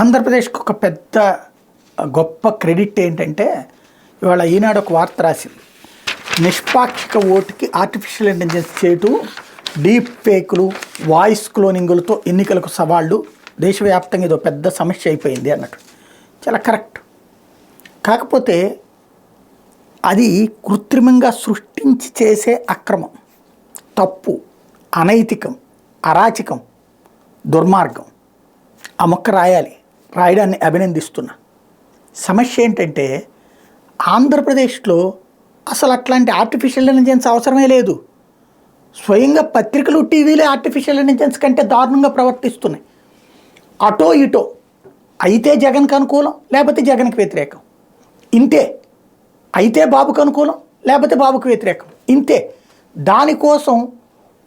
ఆంధ్రప్రదేశ్కి ఒక పెద్ద గొప్ప క్రెడిట్ ఏంటంటే ఇవాళ ఈనాడు ఒక వార్త రాసింది. నిష్పాక్షిక ఓటుకి ఆర్టిఫిషియల్ ఇంటెలిజెన్స్ చేయటం, డీప్ ఫేకులు, వాయిస్ క్లోనింగులతో ఎన్నికలకు సవాళ్ళు దేశవ్యాప్తంగా ఇదో పెద్ద సమస్య అయిపోయింది అన్నట్టు. చాలా కరెక్ట్. కాకపోతే అది కృత్రిమంగా సృష్టించి చేసే అక్రమం, తప్పు, అనైతికం, అరాచకం, దుర్మార్గం. ఆ మొక్క రాయడాన్ని అభినందిస్తున్నా. సమస్య ఏంటంటే ఆంధ్రప్రదేశ్లో అసలు అట్లాంటి ఆర్టిఫిషియల్ ఇంటెలిజెన్స్ అవసరమే లేదు. స్వయంగా పత్రికలు, టీవీలే ఆర్టిఫిషియల్ ఇంటెలిజెన్స్ కంటే దారుణంగా ప్రవర్తిస్తున్నాయి. అటో ఇటో అయితే జగన్కి అనుకూలం, లేకపోతే జగన్కి వ్యతిరేకం, ఇంతే. అయితే బాబుకు అనుకూలం, లేకపోతే బాబుకు వ్యతిరేకం, ఇంతే. దానికోసం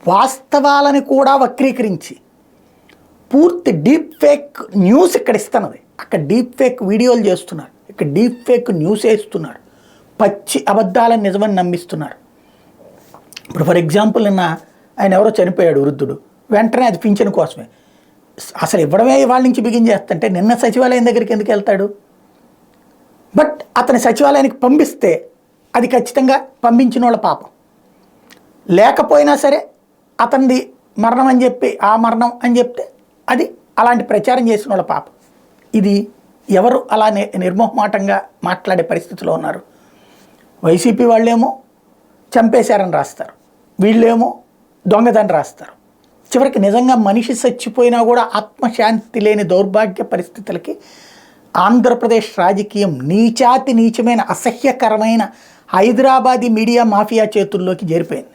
వాస్తవాలని కూడా వక్రీకరించి పూర్తి డీప్ ఫేక్ న్యూస్ ఇక్కడ ఇస్తున్నది. అక్కడ డీప్ ఫేక్ వీడియోలు చేస్తున్నారు, ఇక్కడ డీప్ ఫేక్ న్యూస్ వేస్తున్నారు, పచ్చి అబద్ధాలను నిజమని నమ్మిస్తున్నారు. ఇప్పుడు ఫర్ ఎగ్జాంపుల్ నిన్న ఆయన ఎవరో చనిపోయాడు వృద్ధుడు, వెంటనే అది పింఛను కోసమే. అసలు ఇవ్వడమే వాళ్ళ నుంచి బిగిన్ చేస్తుంటే నిన్న సచివాలయం దగ్గరికి ఎందుకు వెళ్తాడు? బట్ అతని సచివాలయానికి పంపిస్తే అది ఖచ్చితంగా పంపించిన వాళ్ళ పాపం. లేకపోయినా సరే అతనిది మరణం అని చెప్పి ఆ మరణం అని చెప్తే అది అలాంటి ప్రచారం చేసిన వాళ్ళ పాపం. ఇది ఎవరు అలా నిర్మోహమాటంగా మాట్లాడే పరిస్థితిలో ఉన్నారు? వైసీపీ వాళ్ళేమో చంపేశారని రాస్తారు, వీళ్ళేమో దొంగదని రాస్తారు. చివరికి నిజంగా మనిషి చచ్చిపోయినా కూడా ఆత్మశాంతి లేని దౌర్భాగ్య పరిస్థితులకి ఆంధ్రప్రదేశ్ రాజకీయం నీచమైన అసహ్యకరమైన హైదరాబాదీ మీడియా మాఫియా చేతుల్లోకి చేరిపోయింది.